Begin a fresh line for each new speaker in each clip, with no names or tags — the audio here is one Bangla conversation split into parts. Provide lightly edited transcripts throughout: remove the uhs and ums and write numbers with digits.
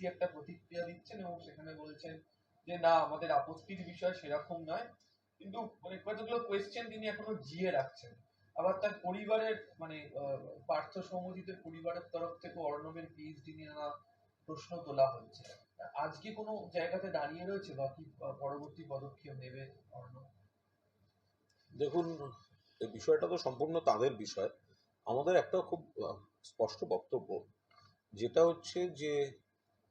ওসি একটা প্রতিক্রিয়া দিচ্ছেন এবং সেখানে বলছেন যে না আমাদের আপত্তির বিষয় সেরকম নয়, কিন্তু মানে কতগুলো কোয়েশ্চেন তিনি এখনো জিয়ে রাখছেন। আবার তার পরিবারের মানে পার্থ সৌম্যজিতের পরিবারের তরফ থেকে অর্ণবের পিএইচডি নিয়ে নানা প্রশ্ন তোলা হচ্ছে। আজকে কোনো জায়গাতে দাঁড়িয়ে রয়েছে বা কি পরবর্তী পদক্ষেপ নেবে অর্ণব?
দেখুন, এই বিষয়টা তো সম্পূর্ণ তাদের বিষয়। আমাদের একটা খুব স্পষ্ট বক্তব্য, যেটা হচ্ছে যে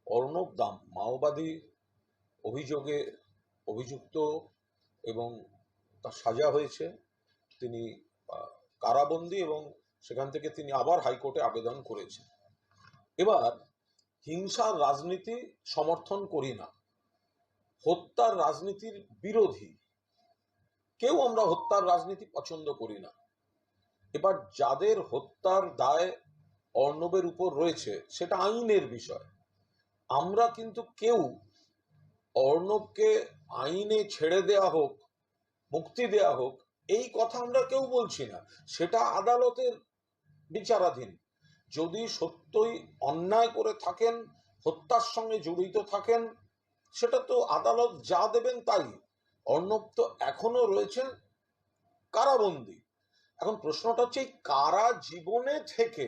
অর্ণব দাম মাওবাদী অভিযোগে অভিযুক্ত এবং তার সাজা হয়েছে। তিনি কারাবন্দী এবং সেখান থেকে তিনি আবার হাইকোর্টে আবেদন করেছেন। এবার হিংসার রাজনীতি সমর্থন করি না, হত্যার রাজনীতির বিরোধী। কেউ আমরা হত্যার রাজনীতি পছন্দ করি না। এবার যাদের হত্যার দায় অর্ণবের উপর রয়েছে সেটা আইনের বিষয়। আমরা কিন্তু কেউ অর্ণবকে আইনে ছেড়ে দেয়া হোক, মুক্তি দেয়া হোক, এই কথা আমরা কেউ বলছি না। সেটা আদালতের বিচারাধীন। যদি সত্যই অন্যায় করে থাকেন, হত্যার সঙ্গে জড়িত থাকেন, সেটা তো আদালত যা দেবেন তাই। অর্ণব তো এখনো রয়েছেন কারাবন্দী। এখন প্রশ্নটা হচ্ছে, কারা জীবনে থেকে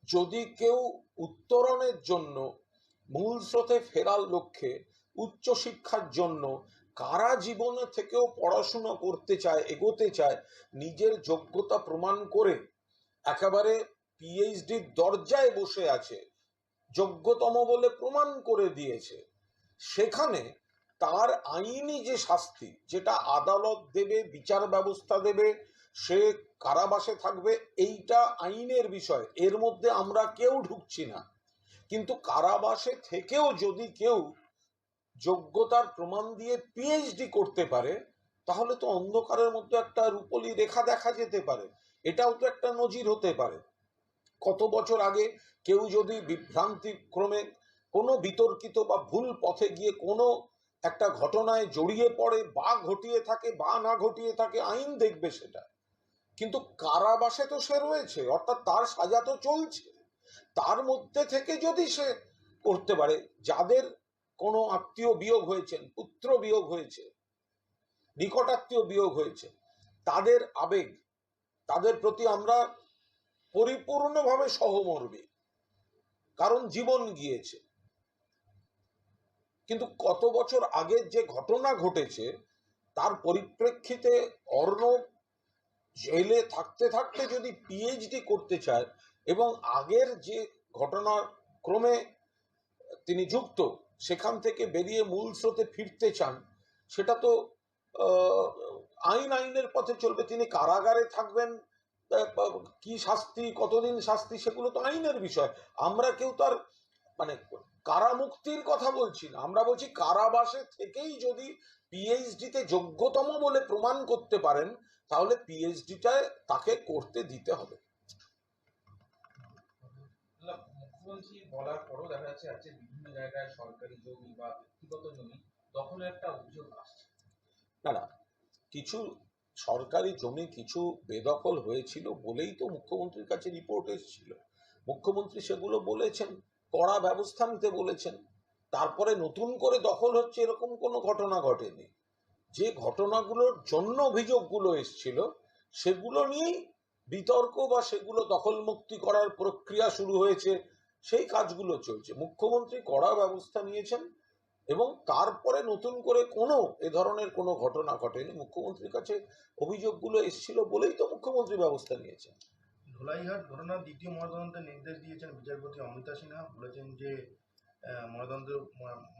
যদি কেউ উত্তরণের জন্য, মূল স্রোতে ফেরার লক্ষ্যে, উচ্চশিক্ষার জন্য কারা জীবনে থেকেও পড়াশুনো করতে চায়, এগোতে চায়, নিজের যোগ্যতা প্রমাণ করে একেবারে পিএইচডির দরজায় বসে আছে, যোগ্যতম বলে প্রমাণ করে দিয়েছে, সেখানে তার আইনি যে শাস্তি, যেটা আদালত দেবে, বিচার ব্যবস্থা দেবে, সে কারাবাসে থাকবে, এইটা আইনের বিষয়, এর মধ্যে আমরা কেউ ঢুকছি না। কিন্তু কারাবাসে থেকেও যদি কেউ যোগ্যতার প্রমাণ দিয়ে পিএইচডি করতে পারে, তাহলে তো অন্ধকারের মধ্যে একটা রূপলি রেখা দেখা যেতে পারে। এটাও তো একটা নজির হতে পারে। কত বছর আগে কেউ যদি বিভ্রান্তি ক্রমে কোনো বিতর্কিত বা ভুল পথে গিয়ে কোনো একটা ঘটনায় জড়িয়ে পড়ে, বা ঘটিয়ে থাকে বা না ঘটিয়ে থাকে, আইন দেখবে সেটা। কিন্তু কারাবাসে তো সে রয়েছে, অর্থাৎ তার সাজা তো চলছে। তার মধ্যে থেকে যদি সে করতে পারে, যাদের কোনো আত্মীয় বিয়োগ হয়েছেন, পুত্র বিয়োগ হয়েছে, নিকটাত্মীয় বিয়োগ হয়েছে, তাদের আবেগ, তাদের প্রতি আমরা পরিপূর্ণভাবে সহমর্মী, কারণ জীবন গিয়েছে। কিন্তু কত বছর আগের যে ঘটনা ঘটেছে, তার পরিপ্রেক্ষিতে অর্ণব জেলে থাকতে থাকতে যদি পিএইচডি করতে চায় এবং আগের যে ঘটনার ক্রমে তিনি যুক্ত, সেখান থেকে বেরিয়ে মূল স্রোতে ফিরতে চান, সেটা তো আইনের পথে চলবে। তিনি কারাগারে থাকবেন, কি শাস্তি, কতদিন শাস্তি, সেগুলো তো আইনের বিষয়। আমরা কেউ তার মানে কারামুক্তির কথা বলছি না, আমরা বলছি কারাবাসে থেকেই যদি পিএইচডিতে যোগ্যতম বলে প্রমাণ করতে পারেন, তাহলে পিএইচডিটা তাকে করতে দিতে হবে।
মুখ্যমন্ত্রী বলার পরও দেখা যাচ্ছে আজকে বিভিন্ন জায়গায় সরকারি জমি বা ব্যক্তিগত জমি দখলের একটা অভিযোগ আসছে।
না, কিছু সরকারি জমি কিছু বেদখল হয়েছিল বলেই তো মুখ্যমন্ত্রীর কাছে রিপোর্ট এসেছিল। মুখ্যমন্ত্রী সেগুলো বলেছেন, কড়া ব্যবস্থা নিতে বলেছেন। তারপরে নতুন করে দখল হচ্ছে এরকম কোনো ঘটনা ঘটেনি। যে ঘটনাগুলোর জন্য অভিযোগগুলো এসেছিল সেগুলো নিয়েই বিতর্ক বা সেগুলো দখলমুক্তি করার প্রক্রিয়া শুরু হয়েছে, সেই কাজগুলো চলছে। মুখ্যমন্ত্রী কড়া ব্যবস্থা নিয়েছেন এবং তারপরে নতুন করে কোনো এ ধরনের কোনো ঘটনা ঘটেনি। মুখ্যমন্ত্রীর কাছে অভিযোগগুলো এসেছিল বলেই তো মুখ্যমন্ত্রী ব্যবস্থা নিয়েছেন।
ধোলাইহাট ঘটনার দ্বিতীয় ময়নাতদন্তের নির্দেশ দিয়েছেন বিচারপতি অমিতা সিনহা। বলেছেন যে ময়নাতদন্ত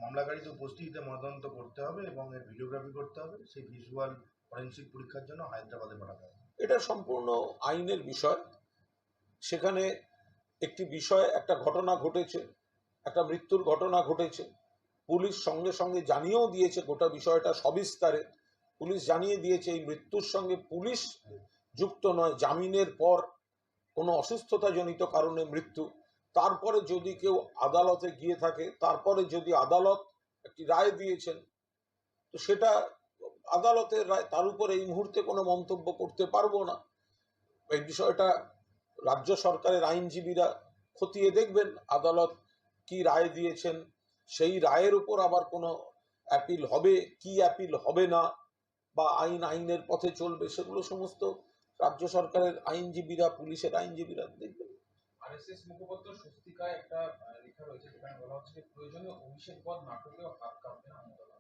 মামলাকারীদের উপস্থিতিতে ময়নাতদন্ত করতে হবে এবং এর ভিডিওগ্রাফি করতে হবে, সেই ভিজুয়াল ফরেন্সিক পরীক্ষার জন্য হায়দ্রাবাদে পাঠাতে হবে।
এটা সম্পূর্ণ আইনের বিষয়। সেখানে একটি বিষয়, একটা ঘটনা ঘটেছে, একটা মৃত্যুর ঘটনা ঘটেছে, পুলিশ সঙ্গে সঙ্গে জানিয়েও দিয়েছে গোটা বিষয়টা সবিস্তারে। পুলিশ জানিয়ে দিয়েছে এই মৃত্যুর সঙ্গে পুলিশ যুক্ত নয়, জামিনের পর কোনো অসুস্থতাজনিত কারণে মৃত্যু। তারপরে যদি কেউ আদালতে গিয়ে থাকে, তারপরে যদি আদালত একটি রায় দিয়েছেন, তো সেটা আদালতের রায়, তার উপরে এই মুহূর্তে কোনো মন্তব্য করতে পারবো না। এই বিষয়টা রাজ্য সরকারের আইনজীবীরা খতিয়ে দেখবেন, আদালত কি রায় দিয়েছেন, সেই রায়ের উপর আবার কোনো অ্যাপিল হবে কি অ্যাপিল হবে না, বা আইনের পথে চলবে, সেগুলো সমস্ত রাজ্য সরকারের আইনজীবীরা, পুলিশের আইনজীবীরা দেখবেন।
আরএসএস মুখপাত্র স্বস্তিকায় একটা লেখা রয়েছে যেখানে বলা হচ্ছে যে প্রয়োজনে অভিষেক বধ নাটকেও হাত কাঁপবে না মমতা।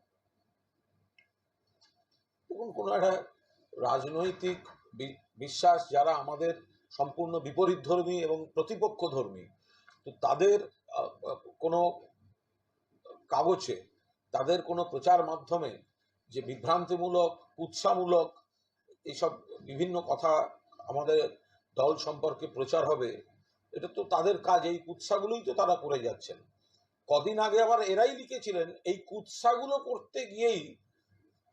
দেখুন, কোনো একটা রাজনৈতিক বিশ্বাস যারা আমাদের সম্পূর্ণ বিপরীত ধর্মী এবং প্রতিপক্ষ ধর্মী, তো তাদের কোনো কাগজে, তাদের কোনো প্রচার মাধ্যমে যে বিভ্রান্তিমূলক, কুৎসামূলক এইসব বিভিন্ন কথা আমাদের দল সম্পর্কে প্রচার হবে, এটা তো তাদের কাজ। এই কুৎসাগুলোই তো তারা করে যাচ্ছেন। কদিন আগে আবার এরাই লিখেছিলেন এই কুৎসাগুলো করতে গিয়েই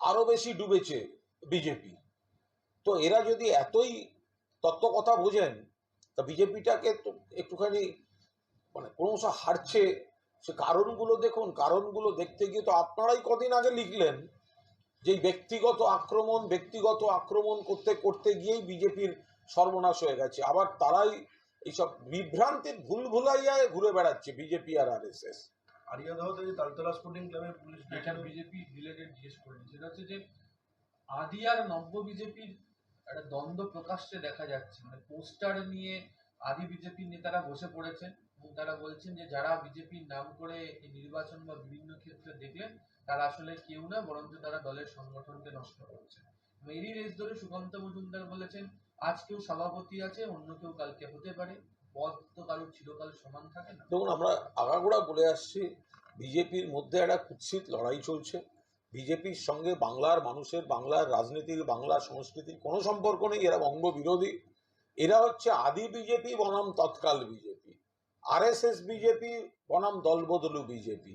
আরো বেশি ডুবেছে বিজেপি। তো এরা যদি এতই তত্ত্ব কথা বোঝেন, তা বিজেপিটাকে তো একটুখানি মানে ক্রমশ হারছে, সে কারণগুলো দেখুন। কারণগুলো দেখতে গিয়ে তো আপনারাই কদিন আগে লিখলেন যে ব্যক্তিগত আক্রমণ করতে করতে গিয়েই বিজেপির সর্বনাশ হয়ে গেছে। আবার তারাই এইসব বিভ্রান্তির ভুলভুলাইয়ায় ঘুরে বেড়াচ্ছে বিজেপি আর আরএসএস।
আরিয়াদহতে যে তালতলা স্পোর্টিং ক্লাবের পুলিশ
এটা বিজেপি রিলেটেড জিজ্ঞেস করেনি, সেটা হচ্ছে যে আদি আর নব্য বিজেপির একটা দ্বন্দ্ব প্রকাশ্যে দেখা যাচ্ছে। মানে পোস্টার নিয়ে আদি বিজেপির নেতারা বসে পড়েছেন এবং তারা বলছেন যে যারা বিজেপির নাম করে এই নির্বাচন বা বিভিন্ন ক্ষেত্রে দেখলেন তারা আসলে কেউ না, বরঞ্চ তারা দলের সংগঠনকে নষ্ট করছে। এরই রেস ধরে সুকান্ত মজুমদার বলেছেন আজ কেউ সভাপতি আছে, অন্য কেউ কালকে হতে পারে, পদ তো কারোর চিরকাল সমান থাকে না।
দেখুন, আমরা আগাগোড়া বলে আসছি বিজেপির মধ্যে একটা কুৎসিত লড়াই চলছে। বিজেপির সঙ্গে বাংলার মানুষের, বাংলার রাজনীতির, বাংলার সংস্কৃতির কোনো সম্পর্ক নেই। এরা বঙ্গবিরোধী। এরা হচ্ছে আদি বিজেপি বনাম তৎকাল বিজেপি, আরএসএস বিজেপি বনাম দলবদলু বিজেপি,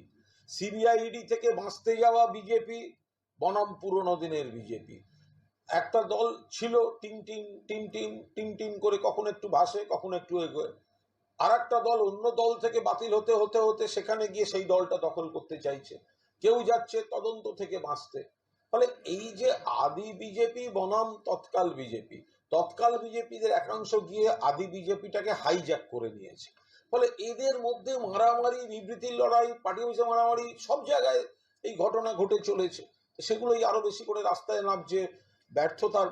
সিবিআইডি থেকে বাঁচতে যাওয়া বিজেপি বনাম পুরনো দিনের বিজেপি। একটা দল ছিল team team team team team team করে, কখনো একটু ভাসে, কখনো একটু এগোয়। আর একটা দল অন্য দল থেকে বাতিল হতে হতে হতে সেখানে গিয়ে সেই দলটা দখল করতে চাইছে। কেউ যাচ্ছে তদন্ত থেকে বাঁচতে। ফলে এই যে আদি বিজেপি বনাম তৎকাল বিজেপি, তৎকাল বিজেপিদের একাংশ গিয়ে আদি বিজেপিটাকে হাইজ্যাক করে নিয়েছে। ফলে এদের মধ্যে মারামারি, বিবৃতির লড়াই, পার্টি অফিসে মারামারি, সব জায়গায় এই ঘটনা ঘটে চলেছে। সেগুলোই আরো বেশি করে রাস্তায় নামছে।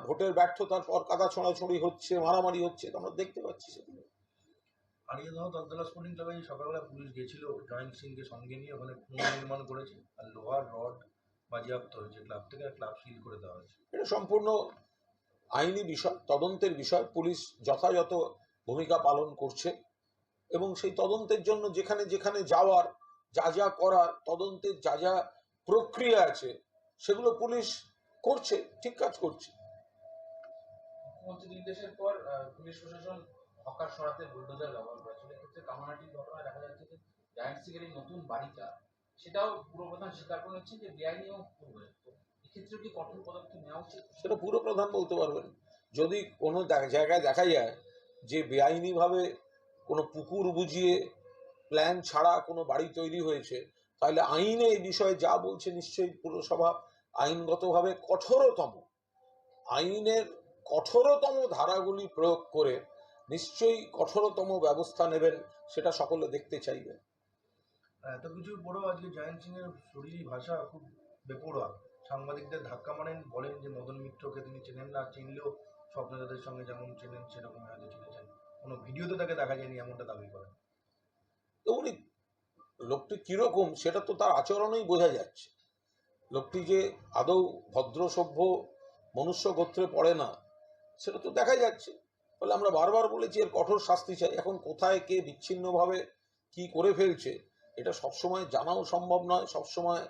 ভোটের ব্যর্থতার পর কাদা ছোঁড়াছুঁড়ি হচ্ছে, মারামারি হচ্ছে, আমরা দেখতে পাচ্ছি সেগুলো।
আরিয়াদহ তালতলা স্পোর্টিং ক্লাবে সকালবেলা পুলিশ গেছিল জয়ন্ত সিংকে সঙ্গে নিয়ে, ওখানে পুনর্নির্মাণ করেছে আর লোহার রড বাজেয়াপ্ত হয়েছে ক্লাব থেকে, আর ক্লাব সিল করে দেওয়া হয়েছে।
এটা সম্পূর্ণ আইনি বিষয়, তদন্তের বিষয়। পুলিশ যথাযথ ভূমিকা পালন করছে এবং সেই তদন্তের জন্য যেখানে যেখানে যাওয়ার, যা যা করার, তদন্তের যা যা প্রক্রিয়া আছে, সেগুলো পুলিশ করছে, ঠিক কাজ করছে।
মুখ্যমন্ত্রীর নির্দেশের পর পুলিশ প্রশাসন হকার সরাতে বুলডোজার ব্যবহার করেছিল। এক্ষেত্রে কামারহাটির ঘটনায় দেখা যাচ্ছে যে জায়ান্ট সিংয়ের এই নতুন বাড়িটা, সেটাও পুরপ্রধান স্বীকার করে হচ্ছে যে বেআইনি এবং পূর্বে। এক্ষেত্রে কি কঠোর পদক্ষেপ নেওয়া উচিত?
সেটা পুরপ্রধান বলতে পারবেন। যদি কোনো জায়গায় দেখা যায় যে বেআইনিভাবে কোনো পুকুর বুঝিয়ে প্ল্যান ছাড়া কোনো বাড়ি তৈরি হয়েছে, তাহলে আইনে এই বিষয়ে যা বলছে নিশ্চয়ই পুরসভা আইনগতভাবে আইনের কঠোরতম ধারাগুলি প্রয়োগ করে নিশ্চয়ই কঠোরতম ব্যবস্থা নেবেন, সেটা সকলে দেখতে চাইবে।
এত কিছু পরেও আজকে জয়ন্ত সিং এর শরীরী ভাষা খুব বেপরোয়া। সাংবাদিকদের ধাক্কা মারেন, বলেন যে মদন মিত্রকে তিনি চেনেন না, চিনলেও স্বপ্নদাদের সঙ্গে যেমন চেনেন সেরকম হয়তো চিনেছেন। কোনো ভিডিওতে তাকে দেখা যায়নি, এমনটা দাবি করেন।
তো উনি, লোকটি কিরকম সেটা তো তার আচরণেই বোঝা যাচ্ছে। লোকটি যে আদৌ ভদ্র সভ্য মনুষ্য গোত্রে পড়ে না, সেটা তো দেখা যাচ্ছে। ফলে আমরা বারবার বলেছি এর কঠোর শাস্তি চাই। এখন কোথায় কে বিচ্ছিন্নভাবে কি করে ফেলছে এটা সবসময় জানাও সম্ভব নয়, সবসময়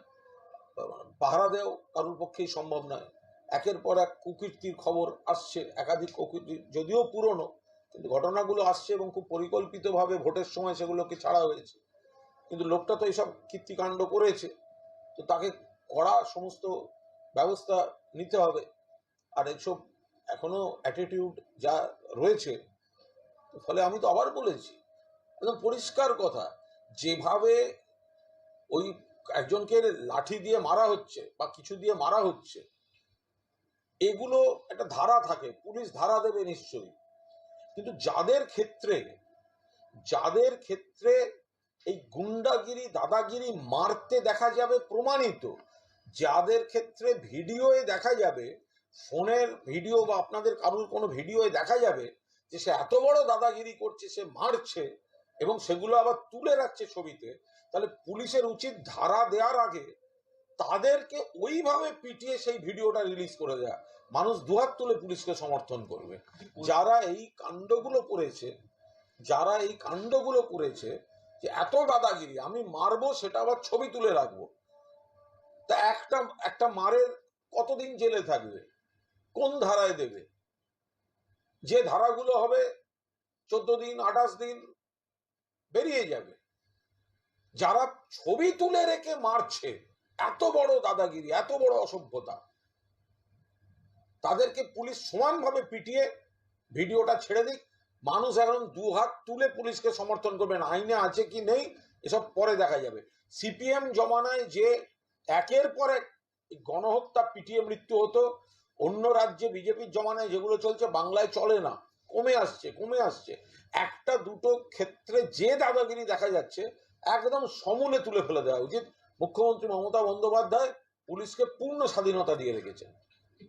পাহারা দেওয়াও কারোর পক্ষেই সম্ভব নয়। একের পর এক কুকীর্তির খবর আসছে, একাধিক কুকীর্তি, যদিও পুরনো, কিন্তু ঘটনাগুলো আসছে এবং খুব পরিকল্পিতভাবে ভোটের সময় সেগুলোকে ছাড়া হয়েছে। কিন্তু লোকটা তো এইসব কীর্তিকাণ্ড করেছে, তো তাকে কড়া সমস্ত ব্যবস্থা নিতে হবে। আর এইসব এখনো অ্যাটিটিউড যা রয়েছে, ফলে আমি তো আবার বলেছি একদম পরিষ্কার কথা, যেভাবে ওই একজনকে লাঠি দিয়ে মারা হচ্ছে বা কিছু দিয়ে মারা হচ্ছে, এগুলো একটা ধারা থাকে, পুলিশ ধারা দেবে নিশ্চয়ই। কিন্তু যাদের ক্ষেত্রে এই গুন্ডাগিরি দাদাগিরি মারতে দেখা যাবে প্রমাণিত, যাদের ক্ষেত্রে ভিডিওয়ে দেখা যাবে, ফোনের ভিডিও বা আপনাদের কারোর কোনো ভিডিওয়ে দেখা যাবে যে সে এত বড় দাদাগিরি করছে, সে মারছে এবং সেগুলো আবার তুলে রাখছে ছবিতে, তাহলে পুলিশের উচিত ধারা দেওয়ার আগে তাদেরকে ওইভাবে পিটিয়ে সেই ভিডিওটা রিলিজ করে দেয়া। মানুষ দুহাত তুলে পুলিশকে সমর্থন করবে। যারা এই কাণ্ডগুলো করেছে যে এত দাদাগিরি, আমি মারবো সেটা আবার ছবি তুলে রাখবো, তা একটা মারের কতদিন জেলে থাকবে, কোন ধারায় দেবে? যে ধারাগুলো হবে 14 দিন 28 দিন বেরিয়ে যাবে। যারা ছবি তুলে রেখে মারছে, এত বড় দাদাগিরি, এত বড় অসভ্যতা, তাদেরকে পুলিশ সমানভাবে পিটিয়ে ভিডিওটা ছেড়ে দিক। মানুষ এখন দুহাত তুলে পুলিশকে সমর্থন করবেন। আইনে আছে কি নেই এসব পরে দেখা যাবে। সিপিএম জমানায় যে একের পর এক গণহত্যা পিটিয়ে মৃত্যু হতো, অন্য রাজ্যে বিজেপির জমানায় যেগুলো চলছে বাংলায় চলে না, কমে আসছে। একটা দুটো ক্ষেত্রে যে দাদাগিরি দেখা যাচ্ছে একদম সমূলে তুলে ফেলে দেওয়া উচিত। মুখ্যমন্ত্রী মমতা বন্দ্যোপাধ্যায় পুলিশকে পূর্ণ স্বাধীনতা দিয়ে রেখেছেন।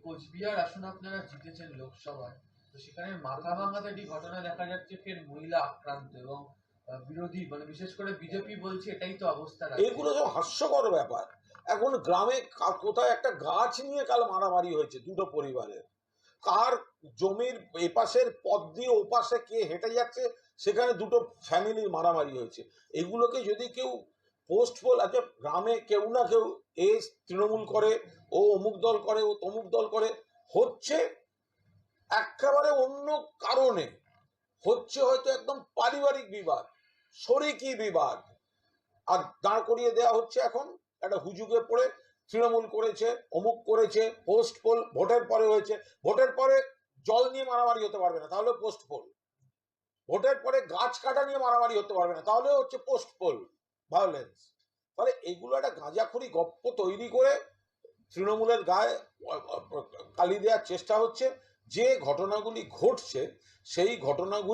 কোচবিহার আসন আপনারা জিতেছেন লোকসভায়, তো সেখানে মাথা ভাঙাতে একটি ঘটনা দেখা যাচ্ছে, ফের মহিলা আক্রান্ত এবং বিরোধী মানে বিশেষ করে বিজেপি বলছে এটাই তো অবস্থা।
এগুলো সব হাস্যকর ব্যাপার। এখন গ্রামে কোথায় একটা গাছ নিয়ে কাল মারামারি হয়েছে দুটো পরিবারের, কার জমির এপাশের পথ দিয়ে ওপাশে কে হেঁটে যাচ্ছে সেখানে দুটো ফ্যামিলির মারামারি হয়েছে। এগুলোকে যদি কেউ পোস্ট পোল আছে, গ্রামে কেউ না কেউ এ তৃণমূল করে, ও অমুক দল করে, ও তমুক দল করে, হচ্ছে একেবারে অন্য কারণে, হচ্ছে হয়তো একদম পারিবারিক বিবাদ, শরিকি বিবাদ, আর দাঁড় করিয়ে দেওয়া হচ্ছে এখন একটা হুজুগে পড়ে। তৃণমূল করেছে, অমুক করেছে, পোস্ট পোল ভোটের পরে হয়েছে। ভোটের পরে জল নিয়ে মারামারি হতে পারবে না, তাহলে পোস্ট পোল। ভোটের পরে গাছ কাটা নিয়ে মারামারি হতে পারবে না, তাহলে হচ্ছে পোস্ট পোল ভায়োলেন্স। ফলে এগুলো একটা গাঁজাখড়ি গপ্প তৈরি করে তৃণমূলের গায়ে কালি দেওয়ার চেষ্টা হচ্ছে। যে ঘটনাগুলি ঘটছে সেই ঘটনাগুলি